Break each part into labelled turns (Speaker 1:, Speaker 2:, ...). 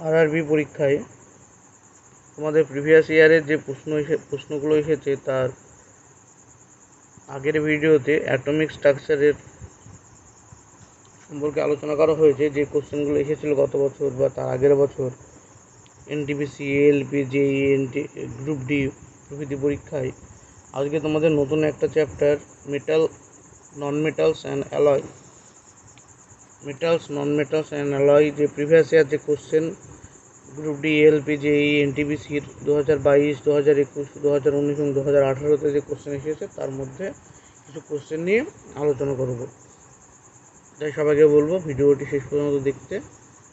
Speaker 1: RRB পরীক্ষায় তোমাদের previous ইয়ারের যে প্রশ্নগুলো এসেছে তার আগের ভিডিওতে অ্যাটমিক স্ট্রাকচারের সম্পর্কে আলোচনা করা হয়েছে। যে কোশ্চেনগুলো এসেছিলো গত বছর বা তার আগের বছর NTPC, ALP, JEE, group D প্রভৃতি পরীক্ষায়, আজকে তোমাদের নতুন একটা chapter metal non metals and alloy যে প্রিভিয়াস ইয়ার যে question group D, ALP, JEE, এনটিপিসির 2022, 2021, 2019 এবং 2018-তে যে কোশ্চেন এসেছে তার মধ্যে কিছু কোশ্চেন নিয়ে আলোচনা করব। তাই সবাইকে বলবো ভিডিওটি শেষ পর্যন্ত দেখতে,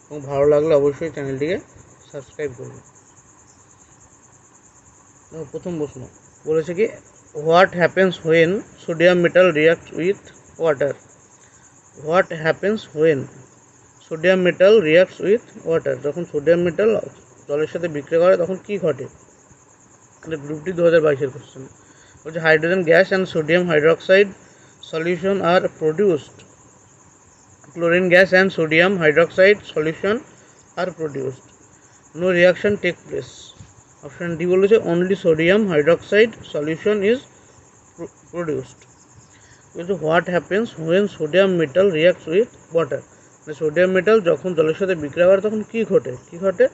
Speaker 1: এবং ভালো লাগলে অবশ্যই চ্যানেলটিকে সাবস্ক্রাইব করবে। প্রথম প্রশ্ন বলেছে কি, what happens when sodium metal react with water? What happens when sodium metal reacts with water? যখন সোডিয়াম মেটাল জলের সাথে বিক্রিয়া করে তখন কী ঘটে? গ্রুপ ডি 2022-এর কোশ্চেন বলছে, hydrogen gas and sodium hydroxide solution are produced. Chlorine gas and sodium hydroxide solution are produced. No reaction take place. Option D বলেছে, only sodium hydroxide solution is produced. বলছে, what happens when sodium metal reacts with water? Sodium metal যখন জলের সাথে বিক্রিয়া করে তখন কী ঘটে?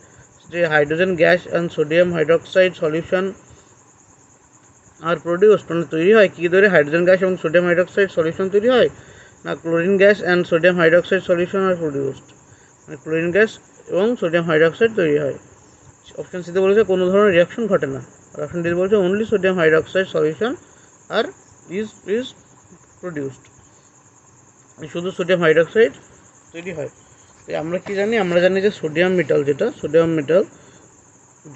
Speaker 1: যে hydrogen gas and sodium hydroxide solution are produced, মানে তৈরি হয় কী ধরে? হাইড্রোজেন গ্যাস এবং সোডিয়াম হাইড্রোক্সাইড সলিউশন তৈরি হয়, না chlorine gas and sodium hydroxide solution are produced, মানে ক্লোরিন গ্যাস এবং সোডিয়াম হাইড্রোক্সাইড তৈরি হয়। অপশান সিতে বলেছে কোনো ধরনের রিয়াকশন ঘটে না, আর অপশান ডিতে বলেছে only sodium hydroxide solution are is produced, শুধু সোডিয়াম হাইড্রোক্সাইড তৈরি হয়। তো আমরা কি জানি? আমরা জানি যে সোডিয়াম মেটাল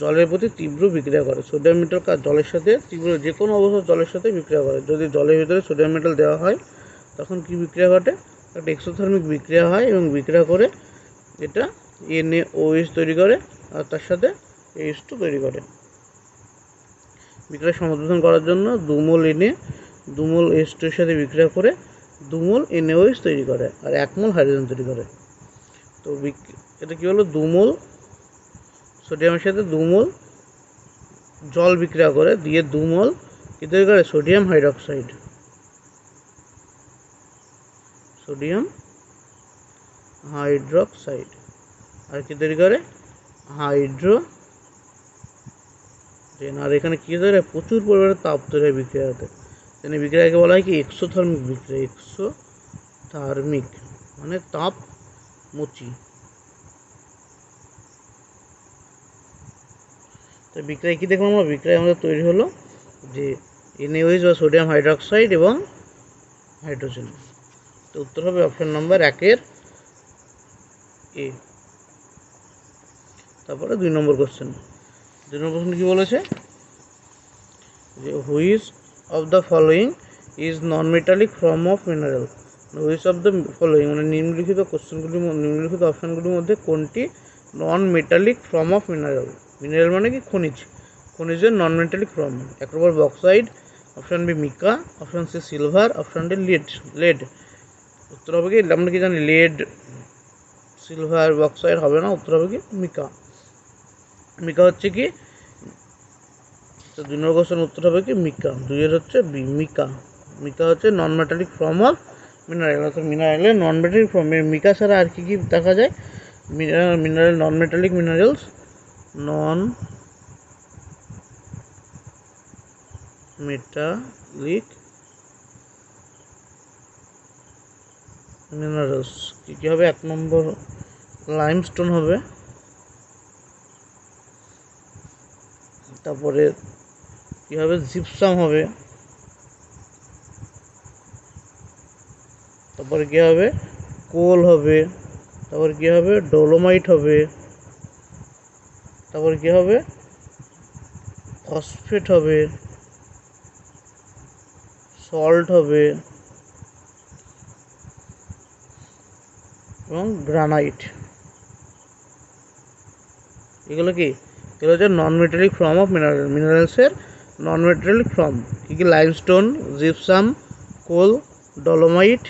Speaker 1: জলের প্রতি তীব্র বিক্রিয়া করে। সোডিয়াম মেটাল জলের সাথে তীব্র, যে কোনো অবস্থায় জলের সাথে বিক্রিয়া করে। যদি জলের ভিতরে সোডিয়াম মেটাল দেওয়া হয় তখন কি বিক্রিয়া ঘটে? একটা এক্সোথার্মিক বিক্রিয়া হয়, এবং বিক্রিয়া করে এটা NaOH তৈরি করে, আর তার সাথে H2 তৈরি করে। বিক্রিয়া সমাধান করার জন্য 2 মোল H2 এর সাথে বিক্রিয়া করে 2 মোল NaOH তৈরি করে, আর 1 মোল হাইড্রোজেন তৈরি করে। তো এটা কী হলো? 2 মোল সোডিয়ামের সাথে 2 মোল জল বিক্রিয়া করে দিয়ে 2 মোল কী তৈরি করে? সোডিয়াম হাইড্রোক্সাইড আর কি তৈরি করে? হাইড্রোজেন। আর এখানে কী তৈরি হয়? প্রচুর পরিমাণে তাপ তৈরি হয় বিক্রিয়াতে। বিক্রিয়াকে বলা হয় কি? এক্সোথার্মিক বিক্রিয়া। এক্সোথার্মিক মানে তাপমুচি। তো বিক্রিয়া কী দেখলাম আমরা? বিক্রিয়া আমাদের তৈরি হলো যে NaOH বা সোডিয়াম হাইড্রোক্সাইড এবং হাইড্রোজেন। তো উত্তর হবে অপশান নাম্বার 1-এর এ। তারপরে 2 নম্বর কোশ্চেন কী বলেছে? যে which of the following is non metallic form of mineral? Which of the following মানে নিম্নলিখিত অপশানগুলির মধ্যে কোনটি non metallic form of mineral? Mineral মানে কি? খনিজের নন মেটালিক ফর্ম। 1 নম্বর bauxite, option B mica, option C silver, option D lead. উত্তর হবে কি? আমরা কি জানি? লেড, সিলভার, বক্সাইড হবে না, উত্তর হবে কি? মিকা হচ্ছে কি? তো 2 নম্বর কোশ্চেন উত্তর হবে কি? মিকা। 2-এর হচ্ছে বি, মিকা হচ্ছে non metallic form of mineral, অর্থাৎ মিনারেলের নন মেটালিক ফর্ম। মিকা ছাড়া আর কি কি দেখা যায়? নন মেটালিক মিনারেলস কী হবে? 1 নম্বর লাইমস্টোন হবে, তারপরে কী হবে? জিপসাম হবে, তারপরে কী হবে? কোল হবে, তারপরে কী হবে? ডোলোমাইট হবে, তারপরে কী হবে? ফসফেট হবে, সল্ট হবে এবং গ্রানাইট। এগুলো হচ্ছে নন মেটালিক ফর্ম অফ মিনারেলসের নন মেটালিক ফর্ম। কী? Limestone, gypsum, coal, dolomite,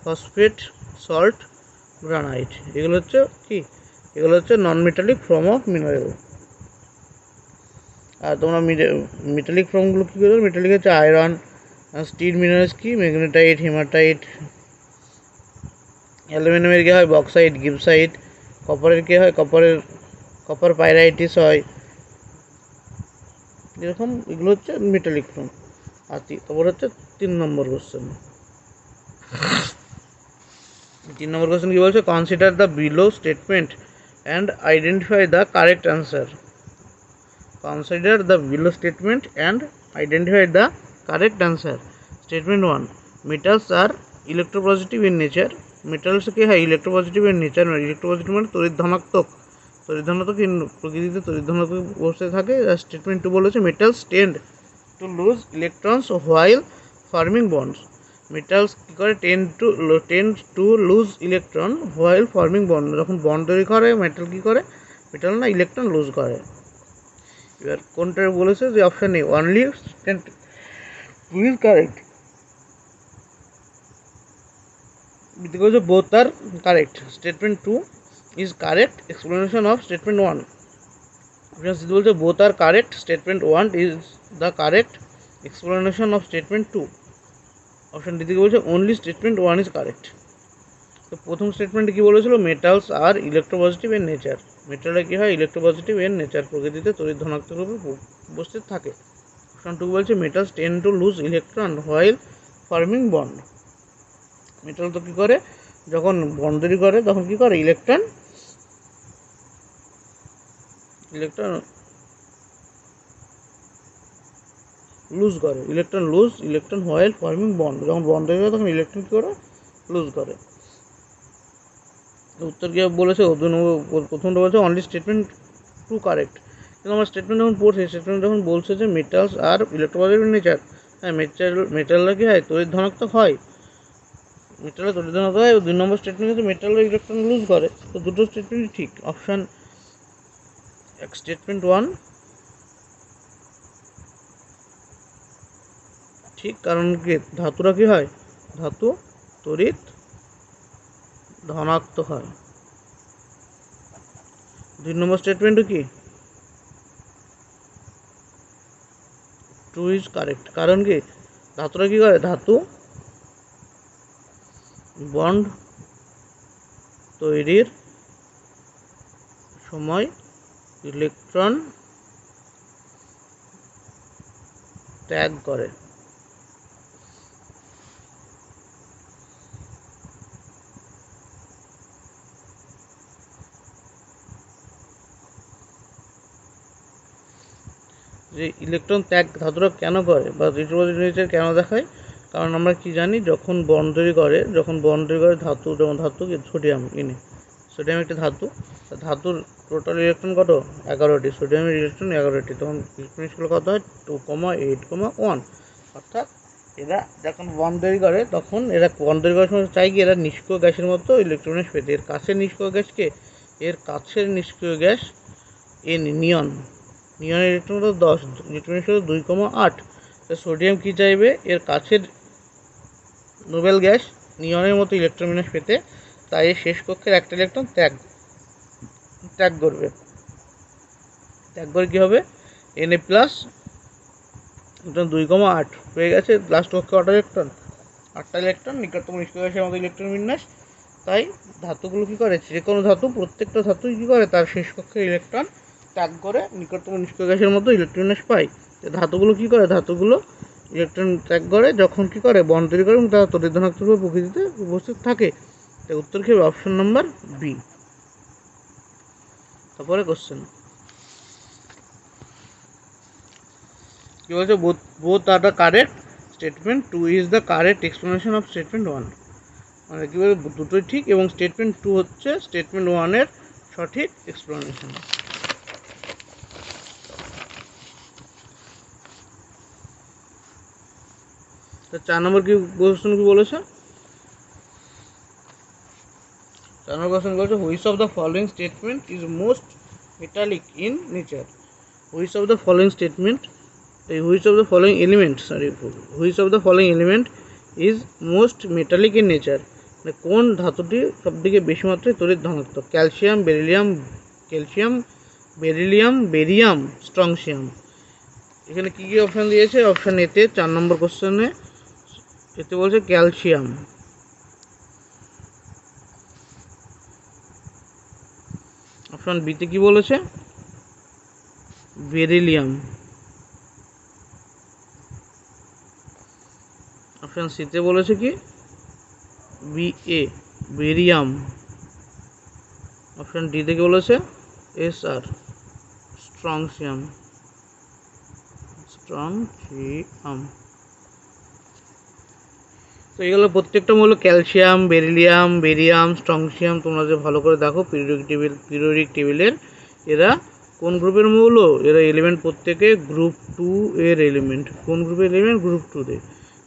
Speaker 1: phosphate, salt, granite. এগুলো হচ্ছে কি? এগুলো হচ্ছে non metallic form of mineral. আর তোমরা মেটালিক ফর্মগুলো কী করবে? মেটালিক হচ্ছে আয়রন, স্টিল মিনারেলস কি ম্যাগনেটাইট, হেমাটাইট, অ্যালুমিনিয়ামের কী হয় বক্সাইট, গিবসাইট, কপারের কী হয় কপার পাইরাইটিস হয়, এরকম এগুলো হচ্ছে মেটালিক ফর্ম। আর তারপর হচ্ছে 3 নম্বর কোশ্চেন। 3 নম্বর কোশ্চেন কী বলছে? Consider the below statement and identify the correct answer. Consider the below statement and identify the correct answer. Statement 1, metals are electropositive in nature. Metals কি হয় ইলেকট্রোপজিটিভ ইন নেচার, ইলেকট্রোপজিটিভ মানে তড়িৎ ধনাত্মক প্রকৃতিতে তড়িৎ ধনাত্মক অবস্থায় থাকে। আর স্টেটমেন্ট 2 বলেছে metals tend to lose electrons while forming bonds. Metals কী করে tend to lose electron while forming bond, যখন বন্ড তৈরি করে মেটাল কী করে? মেটাল না ইলেকট্রন লুজ করে। এবার কোনটা বলেছে? যে option A only is correct. because both are correct. Statement 2 is correct explanation of statement 1. বলছে both are correct. Statement 1 is the correct explanation of statement 2. Option D থেকে বলছে only statement 1 is correct. তো প্রথম স্টেটমেন্টে কি বলেছিল? Metals are electropositive in nature. মেটালটা কি হয় ইলেকট্রোপজিটিভ ইন নেচার, প্রকৃতিতে তড়িৎ ধনাত্মক রূপে উপস্থিত থাকে। অপশন 2 বলছে metals tend to lose electron while forming bond. Metal তো কী করে? যখন বন্ড তৈরি করে তখন কী করে? ইলেকট্রন লুজ করে, ইলেকট্রন হোয়াইল ফর্মিং বন্ড। যখন বন্ড তৈরি করে তখন ইলেকট্রন কী করে? লুজ করে। উত্তর কী বলেছে? প্রথমটা বলছে অনলি স্টেটমেন্ট 2 কারেক্ট। কিন্তু আমরা স্টেটমেন্ট যখন পড়ছি, স্টেটমেন্ট যখন বলছে যে মেটালস আর ইলেকট্রোপজিটিভ নেচার, হ্যাঁ মেটালটা কী হয় তড়িৎ ধনাত্মক হয়, মেটালে তড়িৎ ধনাত্মক হয়। 2 নম্বর স্টেটমেন্ট হচ্ছে মেটালের ইলেকট্রন লুজ করে। তো দুটো স্টেটমেন্টই ঠিক। অপশান স্টেটমেন্ট 1 ঠিক, কারণ কি ধাতুরা কী হয়? ধাতু তড়িৎ ধনাত্মক হয়। 2 নম্বর স্টেটমেন্টও কি 2 ইজ কারেক্ট, কারণ কি ধাতুরা কী করে? ধাতু বন্ড তৈরির সময় ইলেকট্রন ত্যাগ করে। যে ইলেকট্রন ত্যাগ ধাতুরা কেন করে বা ইলেকট্রোপজিটিভ নেচার কেন দেখায়? কারণ আমরা কি জানি, যখন বন্ড তৈরি করে ধাতু, যেমন ধাতু সোডিয়াম সোডিয়াম একটি ধাতুর টোটাল ইলেকট্রন কত? 11টি। সোডিয়ামের ইলেকট্রন 11টি। তখন ইলেকট্রন কত হয়? 2,8,1। অর্থাৎ এরা যখন বন্ড তৈরি করে তখন এরা বন্ড তৈরি করার সময় চাই কি এরা নিষ্ক্রিয় গ্যাসের মতো ইলেকট্রনের পেতে। এর কাছের নিষ্ক্রিয় গ্যাস নিয়নের ইলেকট্রন কত? 10, ইলেকট্রনের সাথে 2,8। সোডিয়াম কি চাইবে? এর কাছের নোবেল গ্যাস নিয়নের মতো ইলেকট্রন বিন্যাস পেতে, তাই এর শেষ কক্ষের একটা ইলেকট্রন ত্যাগ করবে। কী হবে? Na প্লাস 2,8 পেয়ে গেছে। লাস্ট কক্ষে 8টা ইলেকট্রন নিকটতম নিষ্ক্রিয় গ্যাসের মতো ইলেকট্রন বিন্যাস। তাই ধাতুগুলো কী করে? যে কোনো ধাতু, প্রত্যেকটা ধাতুই কী করে? তার শেষ কক্ষের ইলেকট্রন ত্যাগ করে নিকটতম নিষ্ক্রিয় গ্যাসের মতো ইলেকট্রন বিন্যাস পায়। ধাতুগুলো কী করে? ধাতুগুলো ইলেকট্রন ত্যাগ করে যখন কী করে? বন্ড তৈরি করে এবং তারা তড়িৎ ধনাত্মক প্রকৃতিতে উপস্থিত থাকে। তাই উত্তর কী হবে? Option number B. তারপরে কোশ্চেন কী বলছে? Both are the correct. Statement 2 is the correct explanation of statement 1। মানে কী বলে? দুটোই ঠিক এবং স্টেটমেন্ট 2 হচ্ছে স্টেটমেন্ট 1-এর সঠিক এক্সপ্লেনেশন। তো 4 নম্বর কোশ্চেন কি বলেছে? 4 নম্বর কোশ্চেন বলছে which of the following statement is most metallic in nature. Which of the following element is most metallic in nature. মানে কোন ধাতুটি সবথেকে বেশি মাত্রায় তড়িৎ ধনাত্মক? Calcium, beryllium, strontium. এখানে কী কী অপশান দিয়েছে? অপশান এতে 4 নম্বর কোশ্চেনে এতে বলছে ক্যালসিয়াম। অপশান বিতে কি বলেছে? বেরিলিয়াম। অপশান সিতে বলেছে কি? BA, barium. অপশান ডি থেকে বলেছে SR, স্ট্রংসিয়াম। তো এগুলো প্রত্যেকটা মৌল ক্যালসিয়াম, বেরিয়াম, স্ট্রংসিয়াম। তোমরা যে ভালো করে দেখো পিরিয়ডিক টেবিলের, এরা কোন গ্রুপের মৌল? এরা এলিমেন্ট প্রত্যেকে গ্রুপ 2 এর এলিমেন্ট। কোন গ্রুপের এলিমেন্ট? গ্রুপ 2-তে।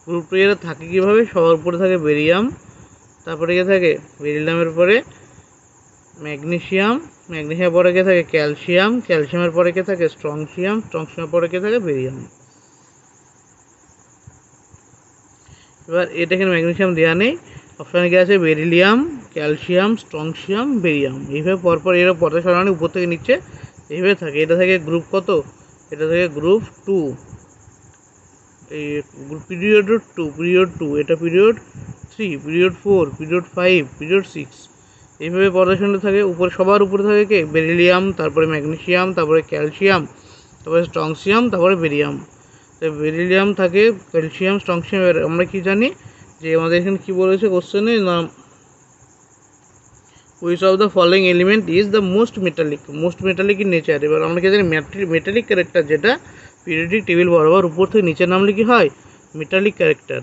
Speaker 1: গ্রুপ 2 এরা থাকে কীভাবে? সবার উপরে থাকে বেরিয়াম, তারপরে কে থাকে? বেরিলিয়ামের পরে ম্যাগনেসিয়াম পরে কে থাকে? ক্যালসিয়ামের পরে কে থাকে? স্ট্রংসিয়ামের পরে কে থাকে? বেরিয়াম। এবার এটা এখানে ম্যাগনেসিয়াম দেওয়া নেই, অপশানে কি আছে? Beryllium, calcium, strontium, barium. এইভাবে পরপর এরা পর্দা সরানো উপর থেকে নিচে এইভাবে থাকে। এটা থেকে গ্রুপ কত? এটা থেকে গ্রুপ 2। এই পিরিয়ড 2, এটা পিরিয়ড 3, পিরিয়ড 4, পিরিয়ড 5, পিরিয়ড 6। এইভাবে পর্দা সরানো থাকে। উপরে সবার উপরে থাকে কে? বেরিলিয়াম, তারপরে ম্যাগনেসিয়াম, তারপরে ক্যালসিয়াম, তারপরে স্ট্রংসিয়াম, তারপরে বেরিয়াম। তো বেরিলিয়াম থাকে, ক্যালসিয়াম, স্ট্রংসিয়াম। আমরা কি জানি যে আমাদের এখানে কি বলেছে কোশ্চেনে? না, which of the following element is the most metallic in nature. এবার আমরা কি জানি? মেটালিক ক্যারেক্টার যেটা পিরিয়ডিক টেবিল বরাবর উপর থেকে নিচে নামলে কি হয়? মেটালিক ক্যারেক্টার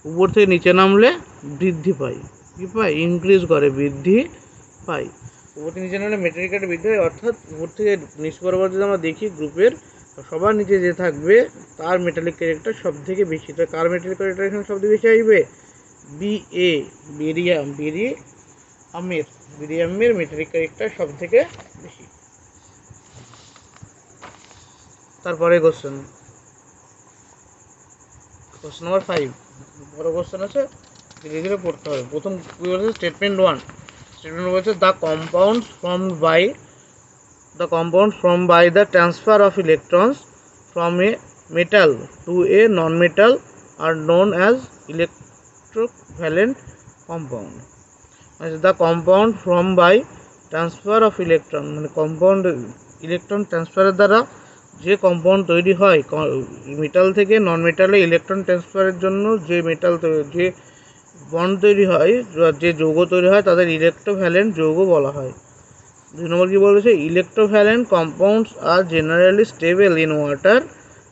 Speaker 1: উপর থেকে নিচে নামলে বৃদ্ধি পায়। কি পায়? ইনক্রিজ করে, বৃদ্ধি পায়। উপর থেকে নিচে নামলে মেটালিক ক্যারেক্টার বৃদ্ধি হয়। অর্থাৎ উপর থেকে নিচ বরাবর যদি আমরা দেখি গ্রুপের, সবার নিচে যে থাকবে তার মেটালিক ক্যারেক্টার সব থেকে বেশি। তো কার মেটালিক ক্যারেক্টার এখানে সব থেকে বেশি আসবে? BA, বেরিয়ামের মেটালিক ক্যারেক্টার সব থেকে বেশি। তারপরে কোশ্চেন নাম্বার 5, বড় কোশ্চেন আছে, ধীরে ধীরে পড়তে হবে। প্রথম কি বলেছে? স্টেটমেন্ট 1 বলছে the compounds formed by the transfer of electrons from a metal to a non metal are known as electrovalent compound. The compound form by transfer of electron, মানে কম্পাউন্ড ইলেকট্রন ট্রান্সফারের দ্বারা যে কম্পাউন্ড তৈরি হয়, metal থেকে নন মেটালে electron ট্রান্সফারের জন্য যে যে বন্ড তৈরি হয়, যে যৌগ তৈরি হয়, তাদের ইলেকট্রোভ্যালেন্ট যৌগ বলা হয়। 2 নম্বর কি বলেছে? Electrovalent compounds are generally stable in water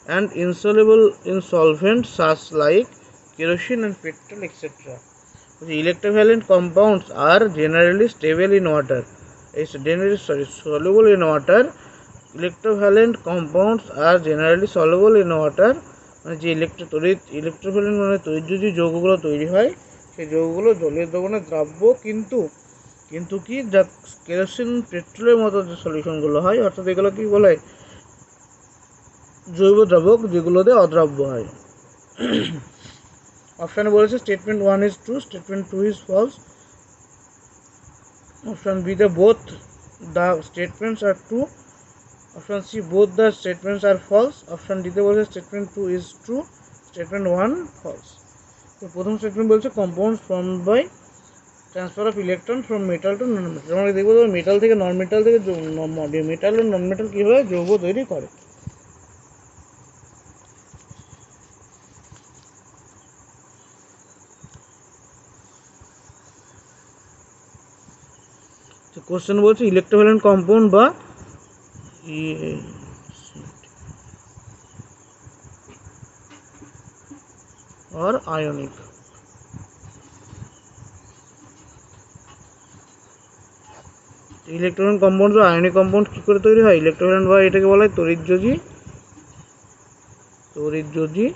Speaker 1: and insoluble in solvent such like kerosene and petrol etcetera. Electrovalent compounds are generally stable in water. Soluble in water. Electrovalent compounds are generally soluble in water. মানে যে electrovalent মানে তড়িৎযোজী যৌগগুলো তৈরি হয়, সেই যৌগগুলো জলীয় দ্রবণে দ্রাব্য, কিন্তু কি যা কেরোসিন, পেট্রোলের মতো যে সলিউশনগুলো হয়, অর্থাৎ এগুলো কি বলে? জৈব দ্রাবক, যেগুলোতে অদ্রাব্য হয়। অপশানে বলেছে statement 1 is true, statement 2 is false. Option B তে both the statements are true. Option C both the statements are false. Option D তে বলেছে statement 2 is true, statement 1 false. তো প্রথম স্টেটমেন্ট বলছে compound form by transfer of electron from metal to non metal. আমরা দেখবো metal থেকে non metal, metal ও non metal কীভাবে যৌগ তৈরি করে। কোশ্চেন বলছে ইলেকট্রোভ্যালেন্ট কম্পাউন্ড বা আর আয়নিক। ইলেকট্রোভ্যালেন্ট কম্পাউন্ড বা আয়নিক কম্পাউন্ড কী করে তৈরি হয়? ইলেকট্রোভ্যালেন্ট বা এটাকে বলা হয় তড়িৎযোজী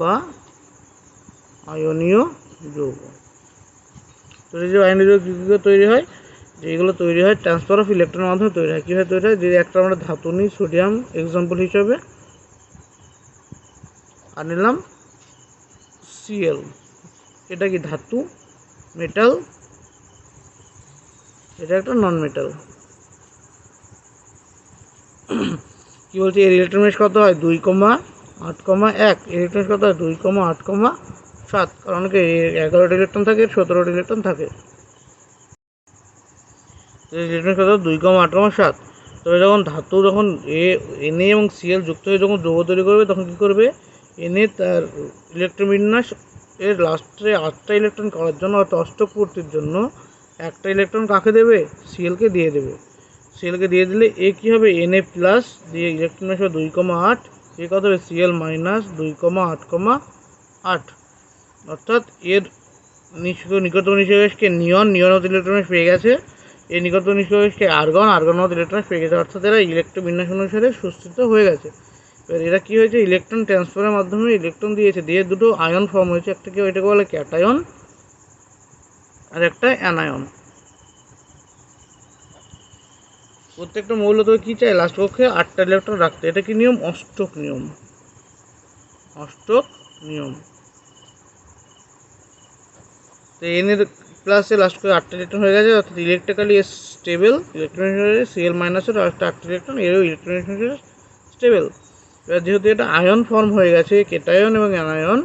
Speaker 1: বা আয়নীয় যৌগ। তড়িৎযোজী আয়নীয় যৌগ কী করে তৈরি হয়? যেগুলো তৈরি হয় ট্রান্সফার অফ ইলেকট্রনের মাধ্যমে তৈরি হয়। কীভাবে তৈরি হয়, যদি একটা আমরা ধাতু নিই সোডিয়াম এক্সাম্পল হিসাবে, আর নিলাম সিএল, এটা কি ধাতু, মেটাল, এটা একটা নন মেটাল। কি বলছে, এর ইলেকট্রন কত হয় 2,8,1, ইলেকট্রন কত হয় 2,8,7, কারণ কি 11টা ইলেকট্রন থাকে, 17টা ইলেকট্রন থাকে, ইলেকট্রন কত 2,8,7। তবে যখন ধাতু যখন এনএ এবং সিএল যুক্ত হয়ে যখন যৌগ তৈরি করবে তখন কী করবে, এনএ তার ইলেকট্রন বিন্যাস এর লাস্টে 8টা ইলেকট্রন করার জন্য অর্থাৎ অষ্টক পূর্তির জন্য একটা ইলেকট্রন কাকে দেবে, সিএলকে দিয়ে দেবে। সিএলকে দিয়ে দিলে এ কী হবে, এনএ প্লাস দিয়ে ইলেকট্রন আসবে 2,8, এ কত হবে সিএল মাইনাস 2,8,8, অর্থাৎ এর নিকটতম নিষ্ক্রিয়কে নিয়ন, নিয়নত ইলেকট্রন পেয়ে গেছে, এই নিকটতম নিষ্ক্রিয়কে আর্গন, আর্গনত ইলেকট্রন পেয়ে গেছে, অর্থাৎ এরা ইলেকট্রন বিন্যাস অনুসারে সুস্থিত হয়ে গেছে। এবার এরা কী হয়েছে, ইলেকট্রন ট্রান্সফারের মাধ্যমে ইলেকট্রন দিয়েছে, দিয়ে দুটো আয়ন ফর্ম হয়েছে, একটাকে ওইটাকে বলে ক্যাটায়ন আর একটা অ্যানায়ন। প্রত্যেকটা মৌল তো কী চাই, লাস্ট পক্ষে 8টা ইলেকট্রন রাখতে, এটা কি নিয়ম, অষ্টক নিয়ম, অষ্টক নিয়ম। তো এনের প্লাসে লাস্ট করে 8টা ইলেকট্রন হয়ে গেছে, অর্থাৎ ইলেকট্রিক্যালি স্টেবল ইলেকট্রন হিসেবে সিএল মাইনাসের একটা 8টা ইলেকট্রন, এরও ইলেকট্রন হিসেবে স্টেবল। এবার যেহেতু এটা আয়ন ফর্ম হয়ে গেছে, ক্যাটায়ন এবং অ্যানায়ন,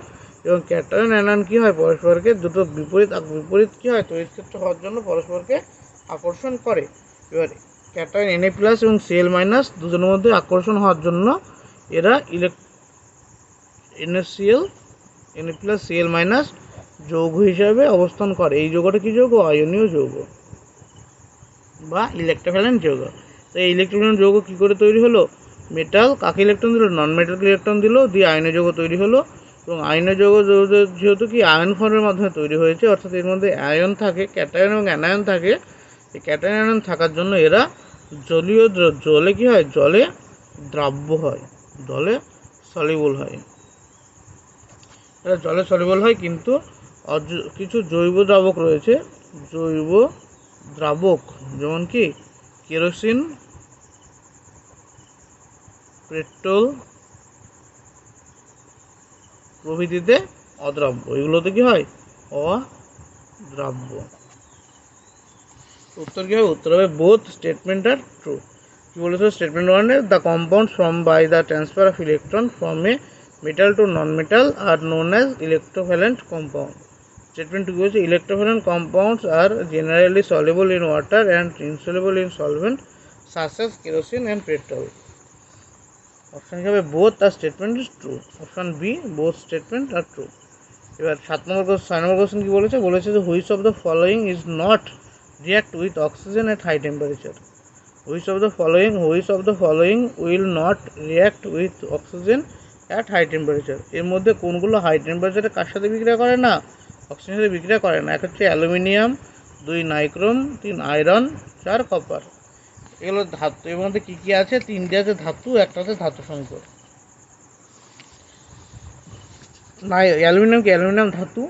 Speaker 1: এবং ক্যাটায়ন অ্যানায়ন কী হয়, পরস্পরকে দুটো বিপরীত কী হয়, তড়িৎ ক্ষেত্র হওয়ার জন্য পরস্পরকে আকর্ষণ করে। এবার ক্যাটায়ন এনএ প্লাস এবং সিএল মাইনাস দুজনের মধ্যে আকর্ষণ হওয়ার জন্য এরা NaCl NA plus CL minus যৌগ হিসাবে অবস্থান করে। এই যৌগটা কি যৌগ, আয়নীয় যৌগ বা ইলেকট্রোভ্যালেন্ট যৌগ। তো এই ইলেকট্রোভ্যালেন্ট যৌগ কী করে তৈরি হলো, মেটাল কাকে ইলেকট্রন দিল, নন মেটালকে ইলেকট্রন দিল, দিয়ে আয়নীয় যৌগ তৈরি হলো। এবং আয়নীয় যৌগ যেহেতু কি আয়ন ফর্মের মাধ্যমে তৈরি হয়েছে, অর্থাৎ এর মধ্যে আয়ন থাকে, ক্যাটায়ন এবং অ্যানায়ন থাকে। এই ক্যাটায়ন অ্যানায়ন থাকার জন্য এরা জলীয়, জলে কী হয়, জলে দ্রাব্য হয়, জলে সলিউবল হয়, এরা জলে সলিউবল হয়। কিন্তু কিছু জৈব দ্রাবক রয়েছে, জৈব দ্রাবক যেমন কি কেরোসিন, পেট্রোল প্রভৃতিতে অদ্রাব্য, এগুলোতে কি হয়, অদ্রাব্য। উত্তর কী হবে, উত্তর হবে বোথ স্টেটমেন্ট আর ট্রু। কী বলেছে স্টেটমেন্ট 1-এ, the compounds form by the transfer of electron from a metal to non metal are known as electrovalent compound. Statement 2 বলছে, electrovalent compounds are generally soluble in water and insoluble in solvent such as kerosene and petrol. Option কী হবে, both are statement is true, option B both statement are true. এবার 6 number question কী বলেছে, যে which of the following is not react with oxygen at high temperature. Which of the following will not react with oxygen at high temperature? এর মধ্যে কোনগুলো high টেম্পারেচারে কার সাথে বিক্রিয়া করে না, অক্সিজেনের সাথে বিক্রিয়া করে না। এক হচ্ছে অ্যালুমিনিয়াম, 2 নাইক্রোম, 3 আয়রন, 4 কপার। এগুলো ধাতু, এর মধ্যে কী কী আছে, 3টে আছে ধাতু, একটা আছে ধাতু সংকর। অ্যালুমিনিয়াম ধাতু,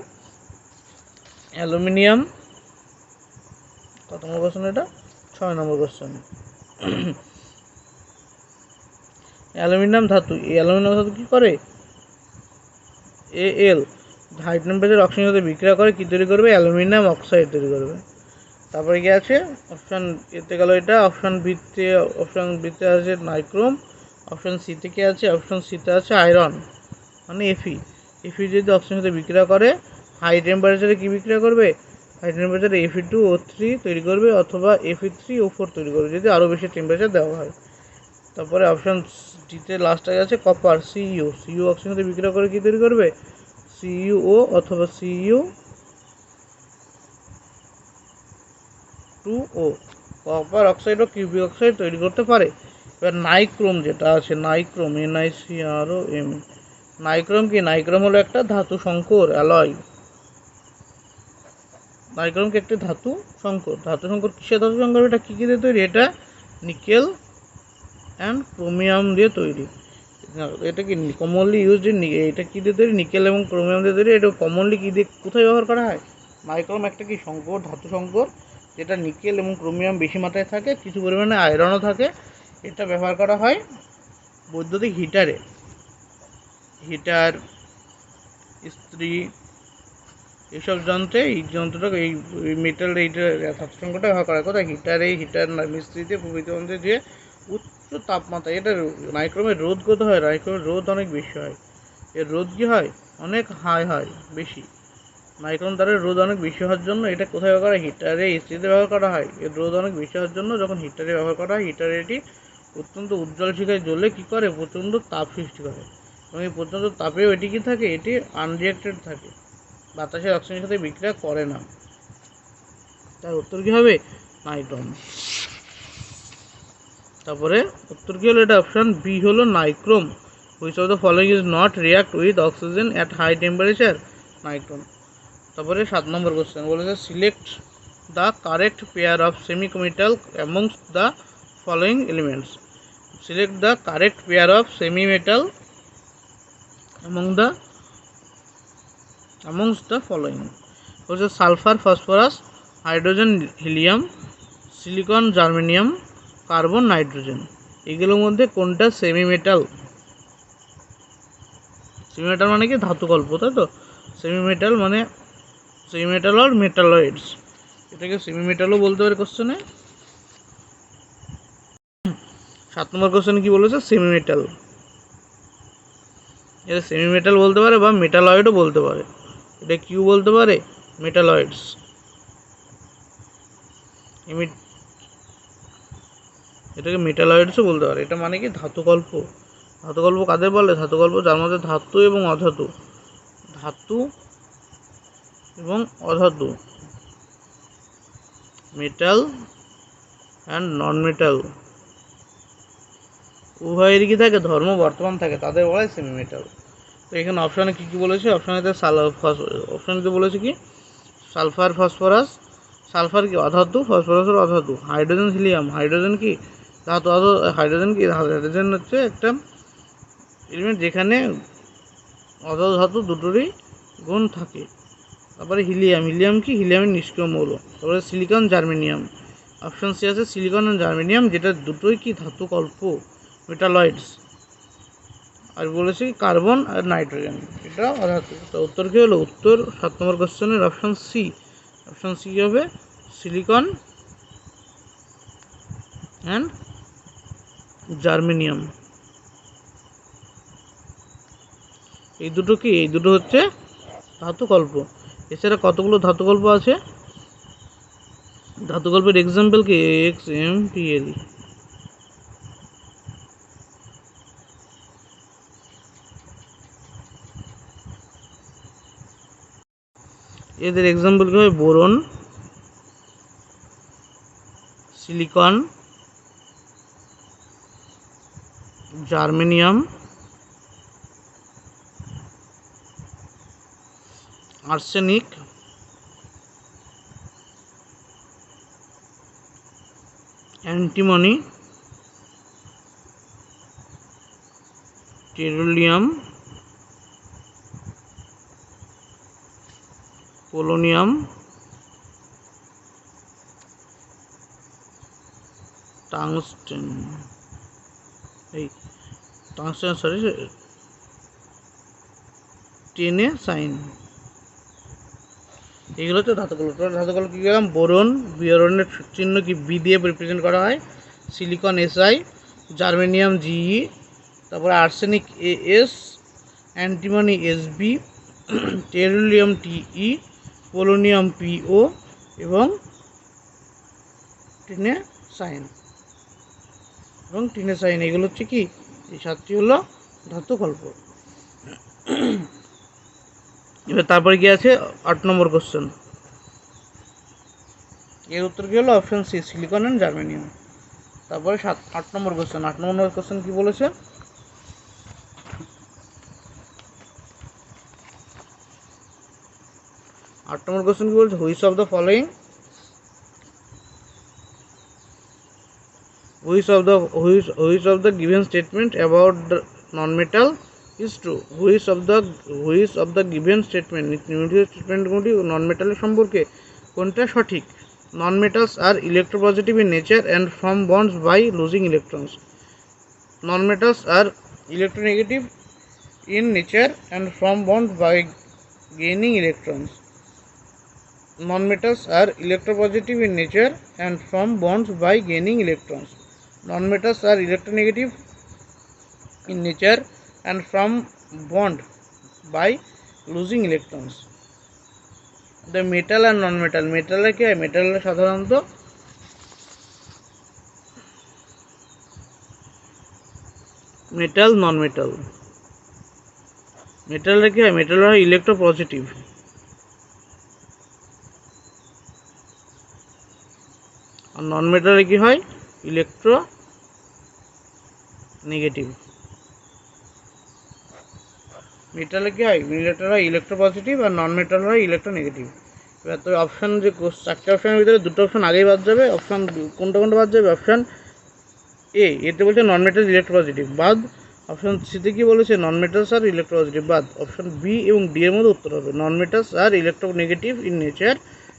Speaker 1: অ্যালুমিনিয়াম, কত নম্বর কোশ্চেন এটা, 6 নম্বর কোশ্চেন। অ্যালুমিনিয়াম ধাতু, এই অ্যালুমিনিয়াম ধাতু কী করে, Al হাই টেম্পারেচার অক্সিজেনের সাথে বিক্রিয়া করে কী তৈরি করবে, অ্যালুমিনিয়াম অক্সাইড তৈরি করবে। তারপরে কি আছে, অপশান এতে গেল এটা, অপশান বিতে আছে নাইক্রোম, অপশান সিতে কি আছে, অপশান সিতে আছে আয়রন মানে এফি যদি অক্সিজেনের সাথে বিক্রিয়া করে হাই টেম্পারেচারে কী বিক্রিয়া করবে, হাই টেম্পারেচারে Fe2O3 তৈরি করবে, অথবা Fe3O4 তৈরি করবে যদি আরও বেশি টেম্পারেচার দেওয়া হয়। তারপরে অপশান ডিতে লাস্টে আছে কপার, সিইউ অক্সিজেনের সাথে বিক্রিয়া করে কী তৈরি করবে, সিইউও অথবা Cu2O, কপার অক্সাইড ও কিউবিক অক্সাইড তৈরি করতে পারে। এবার নাইক্রোম যেটা আছে, নাইক্রোম NiCrOm, নাইক্রোম কি, নাইক্রোম হলো একটা ধাতু সংকর, অ্যালয়। নাইক্রোম কি একটি ধাতু সংকর, কিসের ধাতু সংকর, এটা কী দিয়ে তৈরি, এটা নিকেল অ্যান্ড ক্রোমিয়াম দিয়ে তৈরি। এটা কি কমনলি ইউজড ইন, এটা কী দিয়ে তৈরি, নিকেল এবং ক্রোমিয়াম দিয়ে তৈরি। এটা কমনলি কী দিয়ে কোথায় ব্যবহার করা হয়, নাইক্রোম একটা কি সংকর, ধাতু সংকর, যেটা নিকেল এবং ক্রোমিয়াম বেশি মাত্রায় থাকে, কিছু পরিমাণে আয়রনও থাকে। এটা ব্যবহার করা হয় বৈদ্যুতিক হিটার, ইস্ত্রি, এইসব যন্ত্রে এই যন্ত্রটা এই মেটাল এইটা ধাতুসংকটটা ব্যবহার করা হয়। কোথায়? হিটার মিস্ত্রিতে প্রভৃতি যন্ত্রে যে উচ্চ তাপমাত্রা, এটা নাইক্রোমের রোধ কত হয়? নাইক্রোমের রোধ অনেক বেশি হয়। এর রোধ কী হয়? অনেক হাই হয়, বেশি। নাইক্রোম তারের রোধ অনেক বেশি হওয়ার জন্য এটা কোথায় ব্যবহার করা হয়? হিটারে, ইস্ত্রিতে ব্যবহার করা হয়। এর রোধ অনেক বেশি হওয়ার জন্য যখন হিটারে ব্যবহার করা হয়, হিটারে এটি অত্যন্ত উজ্জ্বল শিখায় জ্বলে কী করে? প্রচণ্ড তাপ সৃষ্টি করে। এবং এই প্রচণ্ড তাপেও এটি কী থাকে? এটি আনরিয়াক্টেড থাকে, বাতাসের অক্সিজেনের সাথে বিক্রিয়া করে না। তার উত্তর কী হবে? নাইট্রন। তারপরে উত্তর কী হলো? এটা অপশান বি হলো nichrome. Which of the following is not react with oxygen at high temperature? নাইট্রন। তারপরে 7 নম্বর কোশ্চেন বলেছে select the correct pair of semimetal amongst the following elements. Select the correct pair of semimetal amongst the following হচ্ছে sulphur, phosphorus, hydrogen, helium, silicon, germanium, carbon, nitrogen. এগুলোর মধ্যে কোনটা semimetal? Semimetal মানে কি? ধাতুকল্প, তাই তো? Semimetal মানে সেমিমেটাল আর metalloids, এটাকে সেমিমেটালও বলতে পারে কোশ্চেনে। 7 নম্বর কোশ্চেনে কি বলেছে? সেমিমেটাল। এটা সেমিমেটাল বলতে পারে বা মেটালয়েডও বলতে পারে। এটা কিউ বলতে পারে, মেটালয়েডস। এটাকে মেটালয়েডসও বলতে পারে। এটা মানে কি? ধাতুকল্প। ধাতুকল্প কাদের বলে? ধাতুকল্প যার মধ্যে ধাতু এবং অধাতু, ধাতু এবং অধাতু, মেটাল অ্যান্ড নন মেটাল উভয়েরই কি থাকে? ধর্ম বর্তমান থাকে, তাদের বলে সেমিমেটাল। তো এখানে অপশানে কী কী বলেছে? অপশানেতে অপশানেতে বলেছে কি? Sulphur, phosphorus. সালফার কি? অধাতু। ফসফরাসের অধাতু। Hydrogen, helium. হাইড্রোজেন কি? ধাতু। হাইড্রোজেন কি? হাইড্রোজেন হচ্ছে একটা এলিমেন্ট যেখানে অধাতু ধাতু দুটোরই গুণ থাকে। তারপরে হিলিয়াম। হিলিয়াম কি? হিলিয়ামের নিষ্ক্রিয় মৌল। তারপরে সিলিকন, জার্মেনিয়াম। অপশান সি আছে সিলিকন ও জার্মেনিয়াম, যেটা দুটোই কি? ধাতুকল্প, মেটালয়েডস। আর বলেছে কি? কার্বন আর নাইট্রোজেন, এটা অধাতু। তো উত্তর কী হলো? উত্তর 7 নম্বর কোশ্চেনের অপশান সি। অপশান সি হবে সিলিকন অ্যান্ড জার্মেনিয়াম। এই দুটো কি? এই দুটো হচ্ছে ধাতুকল্প। এছাড়া কতগুলো ধাতুকল্প আছে? ধাতুকল্পের এক্সাম্পল কি? XMPL। এদের এক্সাম্পল কি হবে? Boron, silicon, germanium, arsenic, antimony, tellurium, polonium, tungsten. Tennessine. এগুলো হচ্ছে ধাতুকল্প। ধাতুকল্প কী গেলাম? বোরন, বিয়োরনের চিহ্ন কি? বি দিয়ে রিপ্রেজেন্ট করা হয়। সিলিকন SI, জার্মেনিয়াম GE, তারপরে arsenic AS, antimony SB, টেরুলিয়াম TE, polonium PO এবং টিনেসাইন। এগুলো হচ্ছে কি? এই 7টি হলো ধাতুকল্প। এবার তারপরে কি আছে? 8 নম্বর কোশ্চেন। এর উত্তর কী হলো? Option C, silicon and germanium. তারপরে 8 নম্বর কোশ্চেন। 8 নম্বর কোশ্চেন কী বলেছে? 8 নম্বর কোশ্চেন কী বলছে? Which of the given statement about the non-metal is true? Which of the given statement, নিম্নলিখিত স্টেটমেন্টগুলি নন মেটালের সম্পর্কে কোনটা সঠিক? Non-metals are electropositive in nature and form bonds by losing electrons. Non-metals are electronegative in nature and form bonds by gaining electrons. Non-metals are electropositive in nature and form bonds by gaining electrons. Non-metals are electronegative in nature and form bond by losing electrons. The metal and non-metal. metal কি হয়? metal সাধারণত metal non-metal. metal কি হয়? metal হয় electropositive. আর non-metal কি হয়? electronegative. metal কি হয়? metal হয় electropositive আর non-metal হয় electronegative. এবার তো অপশন যে চারটে অপশনের ভিতরে দুটো অপশন আগেই বাদ যাবে। অপশন কোনটা বাদ যাবে? অপশন এতে বলছে নন মেটালস ইলেকট্রোপজিটিভ বাদ। অপশন সিতে কি বলেছে? নন মেটালস আর ইলেকট্রোপজিটিভ বাদ। অপশন বি এবং ডি এর মধ্যে উত্তর হবে non metals are electronegative in nature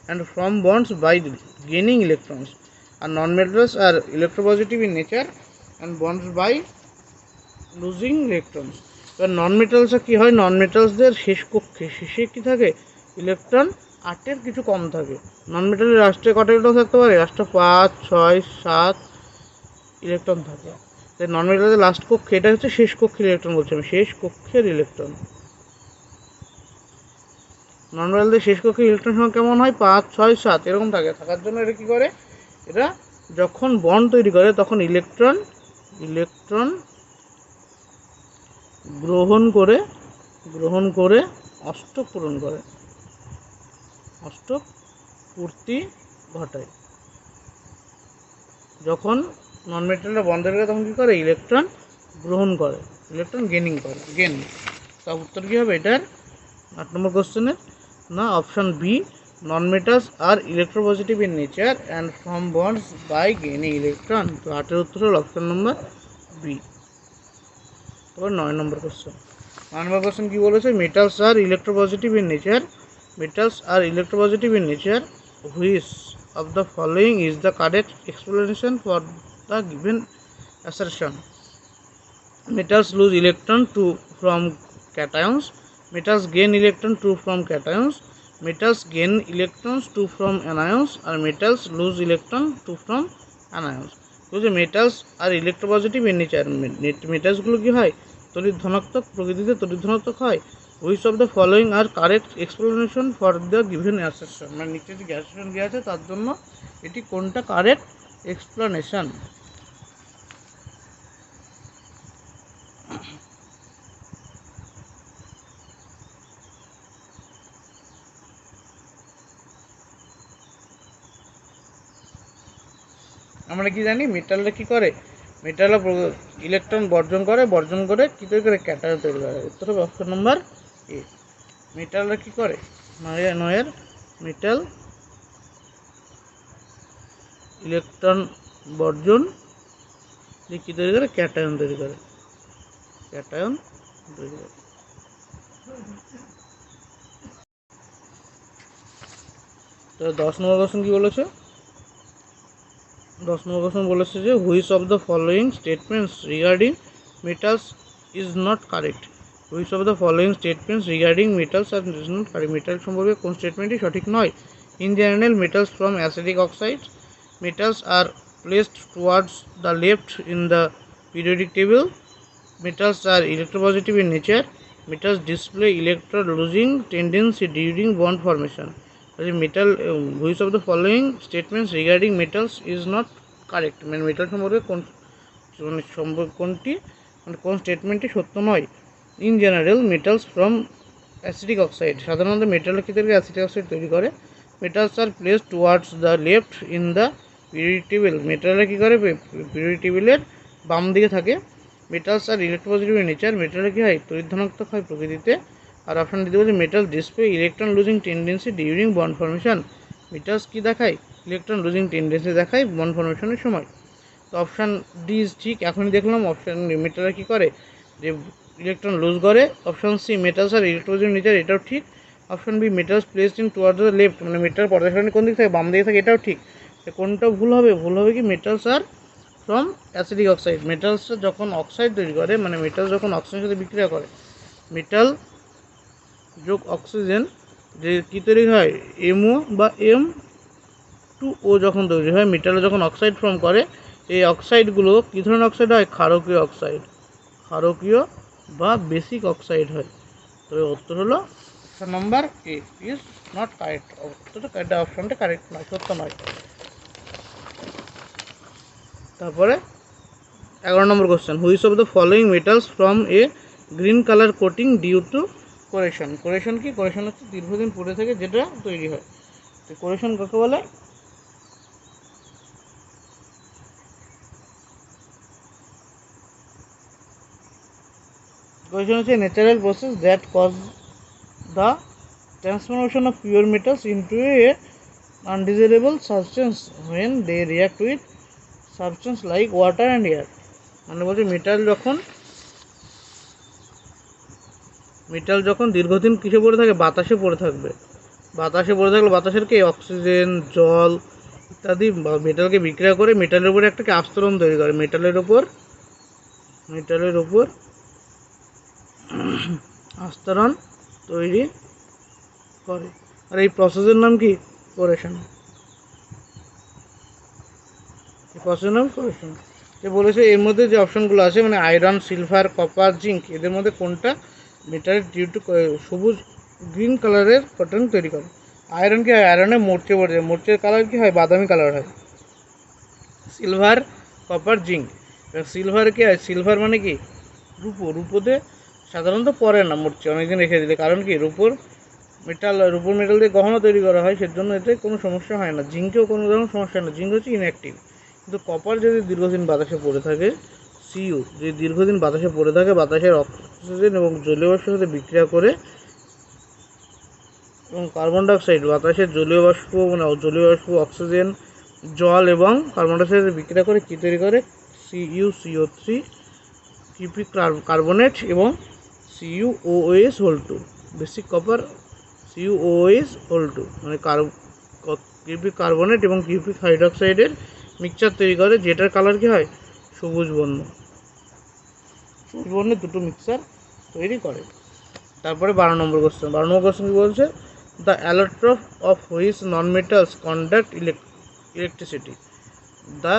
Speaker 1: and form bonds by gaining electrons. আর non metals are electropositive in nature and bonds by losing electrons. এবার নন মেটালসে কী হয়? নন মেটালসদের শেষে কী থাকে? ইলেকট্রন 8-এর কিছু কম থাকে। নন মেটালের লাস্টে কটা ইলেকট্রন থাকতে পারে? লাস্টে 5, 6, 7 ইলেকট্রন থাকে। তাই নন মেটালের লাস্ট কক্ষে, এটা হচ্ছে শেষ কক্ষের ইলেকট্রন বলছি আমি, শেষ কক্ষের ইলেকট্রন। নন মেটালদের শেষ কক্ষের ইলেকট্রন সংখ্যা কেমন হয়? 5, 6, 7 এরকম থাকে। থাকার জন্য এটা কী করে? এটা যখন বন্ড তৈরি করে তখন ইলেকট্রন গ্রহণ করে অষ্টক পূর্তি ঘটায়। যখন নন মেটালটা বন্ধ হয়ে গেলে তখন কী করে? ইলেকট্রন গ্রহণ করে, ইলেকট্রন গেন। তা উত্তর কী হবে এটার 8 নম্বর কোশ্চেনের? না, option B, non metals are electropositive in nature and form bonds by gaining electron. তো 8-এর উত্তর হল অপশান নম্বর বি। তারপর 9 নম্বর কোশ্চেন। 9 নম্বর কোশ্চেন কী বলেছে? Metals are electropositive in nature which of the following is the correct explanation for the given assertion? Metals lose electron from cations. Metals gain electron from cations. Metals gain electrons from anions. Or metals lose electron from anions. বুঝে metals are electropositive in nature. মেটালসগুলো কী হয়? তড়িৎ ধনাত্মক, প্রকৃতিতে তড়িৎ ধনাত্মক হয়। Which of the following are correct explanation for the given assertion. মানে নিচে যে অ্যাসারশন দেওয়া আছে তার জন্য এটি কোনটা কারেক্ট এক্সপ্লেনেশন? আমরা কি জানি? মেটালটা কী করে? মেটাল ইলেকট্রন বর্জন করে কী তৈরি করে? ক্যাটায়ন তৈরি করে। উত্তর হবে অপশন নম্বর এ। মেটালটা কী করে? নয়ের মেটাল ইলেকট্রন বর্জন কী তৈরি করে? ক্যাটায়ন তৈরি করে। তো 10 নম্বর কোশ্চেন কী বলেছে? 10 নম্বর কোশ্চেন বলেছে যে which of the following statements regarding metals is not correct. Which of the following statements regarding metals are is not correct. Metal সম্পর্কে কোন স্টেটমেন্টই সঠিক নয়? In general metals from acidic oxides. Metals are placed towards the left in the periodic table. Metals are electropositive in nature. Metals display electron losing tendency during bond formation. Metal, which of the following statements regarding metals is not correct? মানে metal সম্পর্কে কোন স্টেটমেন্টটি সত্য নয়? In general metals from acidic oxide. সাধারণত metal কী তৈরি করে? অ্যাসিডিক অক্সাইড তৈরি করে। Metals are placed towards the left in the periodic table. মেটালরা কী করে? পিরিয়ডিক টেবিলের বাম দিকে থাকে। Metals are electropositive in nature. মেটালে কী হয়? তড়িৎ ধনাত্মক হয় প্রকৃতিতে। আর অপশান দিতে বলছে metal display electron losing tendency during bond formation. Metals কী দেখায়? ইলেকট্রন লুজিং টেন্ডেন্সি দেখায় বন্ড ফর্মেশনের সময়। তো অপশান ডি ইজ ঠিক। এখনই দেখলাম অপশান মেটালরা কী করে? যে ইলেকট্রন লুজ করে। Option C metals are electropositive nature, এটাও ঠিক। Option B metals placed in towards the left, মানে মেটাল পর্দা সারণী কোন দিক থেকে, বাম দিকে থাকে, এটাও ঠিক। কোনটা ভুল হবে? ভুল হবে কি metals are from acidic oxide. মেটালসটা যখন অক্সাইড তৈরি করে, মানে মেটাল যখন অক্সিজেনের সাথে বিক্রিয়া করে, মেটাল যোগ অক্সিজেন যে কী তৈরি হয়, এমও বা M2O যখন তৈরি হয়, মেটালে যখন অক্সাইড ফর্ম করে, এই অক্সাইডগুলো কী ধরনের অক্সাইড হয়? ক্ষারকীয় অক্সাইড, ক্ষারকীয় বা বেসিক অক্সাইড হয়। তবে উত্তর হলো number A is not correct. উত্তরটা অপশনটা কারেক্ট নয়, সত্য নয়। তারপরে 11 number question, which of the following metals from a green colour coating due to corrosion. Corrosion কি? কোরেশন হচ্ছে দীর্ঘদিন পড়ে থেকে যেটা তৈরি হয়। তো কোরেশন কাকে বলে? কোরেশন হচ্ছে natural process that cause the transformation of pure metals into a undesirable substance when they react with substance like water and air. মানে বলছে মেটাল যখন দীর্ঘদিন কিসে পড়ে থাকে? বাতাসে পড়ে থাকবে। বাতাসে পড়ে থাকলে বাতাসের কি অক্সিজেন, জল ইত্যাদি মেটালকে বিক্রিয়া করে মেটালের উপরে একটা আস্তরণ তৈরি করে, মেটালের উপর আস্তরণ তৈরি করে। আর এই প্রসেসের নাম কি? কোরেশন। এই প্রসেসের নাম কোরেশন। যে বলেছে এর মধ্যে যে অপশনগুলো আছে, মানে আয়রন, সিলভার, কপার, জিঙ্ক, এদের মধ্যে কোনটা মেটালের ডিউ টু সবুজ গ্রিন কালারের প্যাটার্ন তৈরি করে? আয়রন কি হয়? আয়রনে মরচে পড়ে যায়, মরচের কালার কি হয়? বাদামি কালার হয়। Silver, copper, zinc. সিলভার কি হয়? সিলভার মানে কি? রূপো। রূপোতে সাধারণত পড়ে না মরচে, অনেকদিন রেখে দিলে। কারণ কি? রূপোর মেটাল দিয়ে গহনা তৈরি করা হয়, সেজন্য এতে কোনো সমস্যা হয় না। জিঙ্কেও কোনো ধরনের সমস্যা হয় না, জিঙ্ক হচ্ছে ইনঅ্যাক্টিভ। কিন্তু কপার যদি দীর্ঘদিন বাতাসে পড়ে থাকে, সিইউ যদি দীর্ঘদিন বাতাসে পড়ে থাকে, বাতাসের অক্সিজেন এবং জলীয় বাষ্পের সাথে বিক্রিয়া করে এবং কার্বন ডাইঅক্সাইড, বাতাসের জলীয় বাষ্প, মানে জলীয় বাষ্প, অক্সিজেন, জল এবং কার্বন ডাইঅক্সাইড সাথে বিক্রিয়া করে কী তৈরি করে? CuCO3, কিউপি কার্বনেট এবং CuOH2, বেসিক কপার CuOH2, মানে কিউপিক কার্বনেট এবং কিউপিক হাইড্রোক্সাইডের মিক্সচার তৈরি করে, যেটার কালার কি হয়? সবুজ বর্ণ। সবুজ বর্ণের দুটো মিক্সচার তৈরি করে। তারপরে 12 নম্বর কোশ্চেন। 12 নম্বর কোশ্চেন কি বলছে? The allotrope of which non metals conduct electricity. The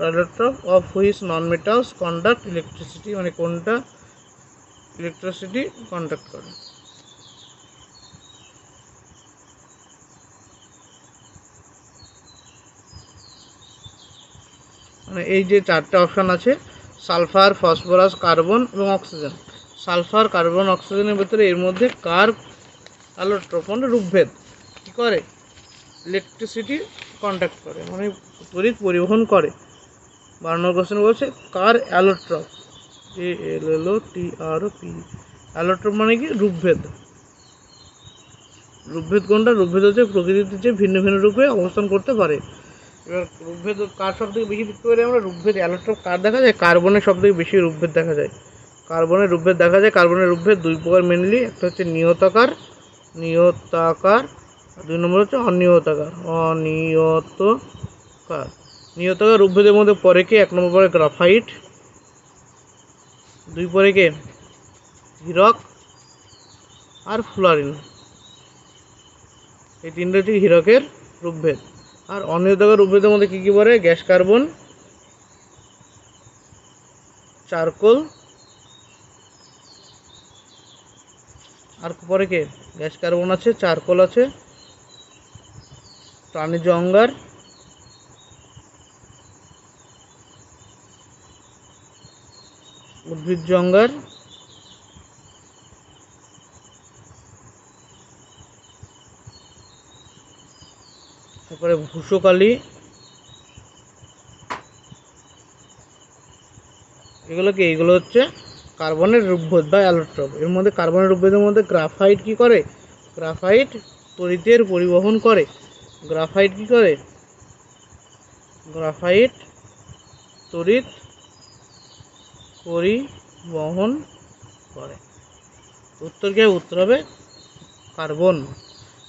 Speaker 1: allotrope of which non metals conduct electricity, মানে কোনটা ইলেকট্রিসিটি কন্ডাক্ট করে? মানে এই যে চারটে অপশান আছে, সালফার, ফসফরাস, কার্বন এবং অক্সিজেন। সালফার, কার্বন, অক্সিজেনের ভিতরে এর মধ্যে কার অ্যালোট্রপ মানে রূপভেদ কী করে? ইলেকট্রিসিটি কন্ডাক্ট করে, মানে তড়িৎ পরিবহন করে। 12 নম্বর কোশ্চেন বলছে কার অ্যালোট্রপ, ALLOTRP। অ্যালোট্রপ মানে কি? রূপভেদ। রূপভেদ কোনটা? রূপভেদ হচ্ছে প্রকৃতিতে যে ভিন্ন ভিন্ন রূপে অবস্থান করতে পারে। এবার রূপভেদ কার সব থেকে বেশি দেখতে পারি আমরা? রূপভেদ অ্যালোট্রপ কার দেখা যায়? কার্বনের সব থেকে বেশি রূপভেদ দেখা যায়। কার্বনের রূপভেদ দেখা যায়। কার্বনের রূপভেদ দুই প্রকার মেনলি, একটা হচ্ছে নিয়তাকার, আর 2 নম্বর হচ্ছে অনিয়তাকার। নিয়তাকার রূপভেদের মধ্যে পরে কে? 1 নম্বর পরে গ্রাফাইট, 2 পরে কে? হীরক আর ফ্লোরিন। এই তিনটে হচ্ছে হীরকের রূপভেদ। আর অনিয়তাকার রূপভেদের মধ্যে কী কী পড়ে? গ্যাস কার্বন, চারকোল, আর পরে কে? গ্যাস কার্বন আছে, চারকোল আছে, প্রাণীজ অঙ্গার, উদ্ভিজ্জ অঙ্গার, তারপরে ভূষকালি। এগুলো হচ্ছে কার্বনের রূপভেদ বা অ্যালোট্রপ। এর মধ্যে কার্বনের রূপভেদের মধ্যে গ্রাফাইট কি করে? গ্রাফাইট তড়িতের পরিবহন করে। গ্রাফাইট কি করে? গ্রাফাইট তড়িৎ পরিবহন করে। উত্তর কি? উত্তর হবে কার্বন।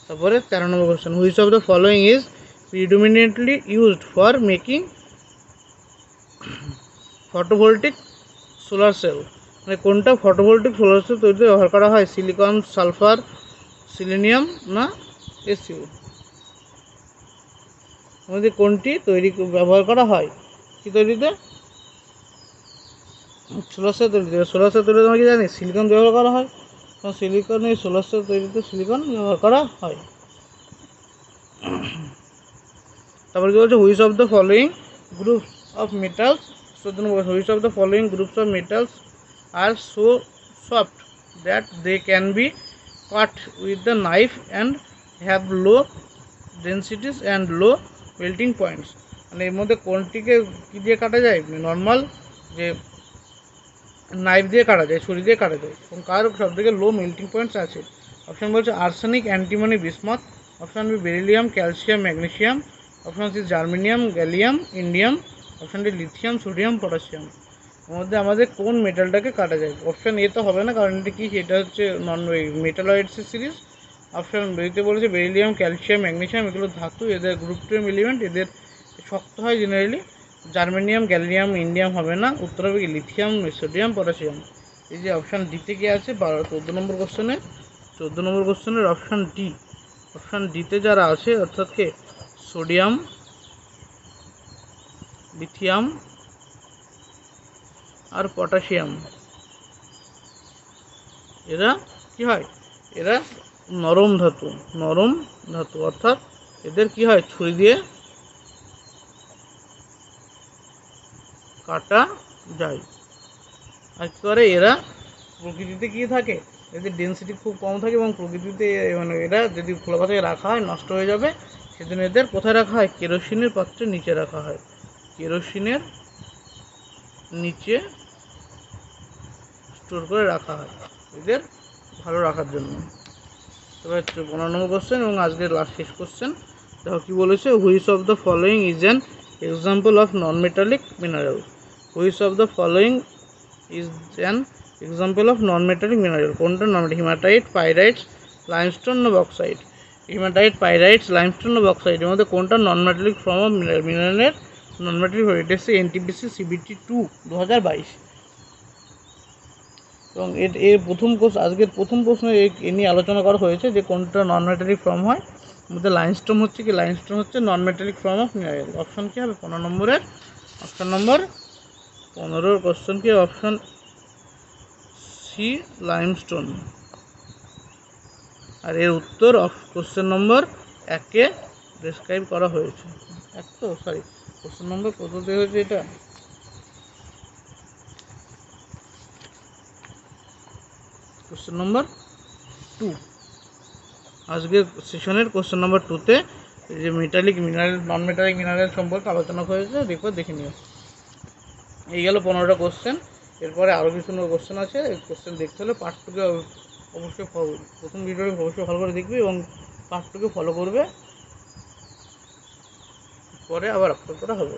Speaker 1: তারপরে 13 number question, which of the following is predominantly used for making photovoltaic solar cell, মানে কোনটা ফটোভোল্টিক সোলার সেল তৈরিতে ব্যবহার করা হয়? সিলিকন, সালফার, সিলিনিয়াম না এসইউ? আমাদের কোনটি ব্যবহার করা হয় কি তৈরিতে? সোলার সেল তৈরিতে। সোলার সেল তৈরিতে আমরা কি জানি সিলিকন ব্যবহার করা হয়, কারণ সিলিকন এই সোলার সেল তৈরিতে সিলিকন ব্যবহার করা হয়। তারপরে কি বলছে, which of the following groups of metals, 14 number, which of the following groups of metals are so soft that they can be cut with the knife and have low densities and low melting points, মানে এর মধ্যে কোনটিকে কী দিয়ে কাটা যায়? Normal যে knife দিয়ে কাটা যায়, ছুরি দিয়ে কাটা যায়, এবং কার সব থেকে লো মেল্টিং পয়েন্টস আছে? অপশান বলছে arsenic, antimony, bismuth. Option B beryllium, calcium, magnesium. Option C germanium, gallium, indium. Option D lithium, sodium, potassium. এর মধ্যে আমাদের কোন মেটালটাকে কাটা যায়? অপশান এ তো হবে না, কারণ এটা কি, এটা হচ্ছে নন মেটালয়েডসের সিরিজ। অপশান বিতে বলেছে বেরিলিয়াম, ক্যালসিয়াম, ম্যাগনেসিয়াম, এগুলো ধাতু, এদের গ্রুপ 2 এলিমেন্ট, এদের শক্ত হয় জেনারেলি। জার্মেনিয়াম, গ্যালিয়াম, ইন্ডিয়াম হবে না, উত্তর হবে কি লিথিয়াম, সোডিয়াম, পটাশিয়াম। এই যে অপশান ডিতে কি আছে 14 নম্বর কোশ্চেনে, 14 নম্বর কোশ্চেনের অপশান ডি, অপশান ডিতে যারা আছে অর্থাৎ কে সোডিয়াম, লিথিয়াম আর পটাশিয়াম, এরা কি হয়? এরা নরম ধাতু, নরম ধাতু, অর্থাৎ এদের কি হয়? ছুরি দিয়ে কাটা যায়। আর কি করে এরা? প্রকৃতিতে কি থাকে, এদের ডেন্সিটি খুব কম থাকে, এবং প্রকৃতিতে মানে এরা যদি খোলা পাতায় রাখা হয় নষ্ট হয়ে যাবে, সেদিন এদের কোথায় রাখা হয়? কেরোসিনের পাত্রের নিচে রাখা হয়, কেরোসিনের নিচে স্টোর করে রাখা হয় এদের ভালো রাখার জন্য। তবে 15 নম্বর কোশ্চেন এবং আজকের লাস্ট শেষ কোশ্চেন, দেখো কি বলেছে, which of the following is an example of non metallic mineral? Which of the following is an example of non metallic mineral? কোনটা non metallic? Haematite, pyrites, limestone না বক্সাইট? হিমাটাইট, পাইরাইটস, লাইমস্টোন না bauxite, এর মধ্যে কোনটা non metallic form of মিনারেলের non metallic? এটা হচ্ছে NTPC CBT 2 2022। এবং এর প্রথম আজকের প্রথম প্রশ্নে এ নিয়ে আলোচনা করা হয়েছে যে কোনটা নন মেটালিক ফর্ম হয়। মধ্যে লাইমস্টোন হচ্ছে কি? লাইমস্টোন হচ্ছে non metallic form of mineral. Option কী হবে 15 নম্বরের? অপশান নম্বর 15 কোশ্চেন কি? Option C, limestone. আর এর উত্তর কোশ্চেন নম্বর 1-এ ডেসক্রাইব করা হয়েছে। কোশ্চেন নম্বর কত দেওয়া হয়েছে? এটা কোশ্চেন নম্বর 2, আজকের সেশনের কোশ্চেন নম্বর 2তে এই যে মেটালিক মিনারেল, নন মেটালিক মিনারেল সম্পর্কে আলোচনা হয়েছে, দেখে নিও। এই গেল 15টা কোশ্চেন। এরপরে আরও কিছু কোশ্চেন আছে, এই কোশ্চেন দেখতে হলে পার্ট 2কে অবশ্যই প্রথম ভিডিওটি অবশ্যই ভালো করে দেখবে এবং পার্ট 2কে ফলো করবে, পরে আবার আপলোড করা হবে।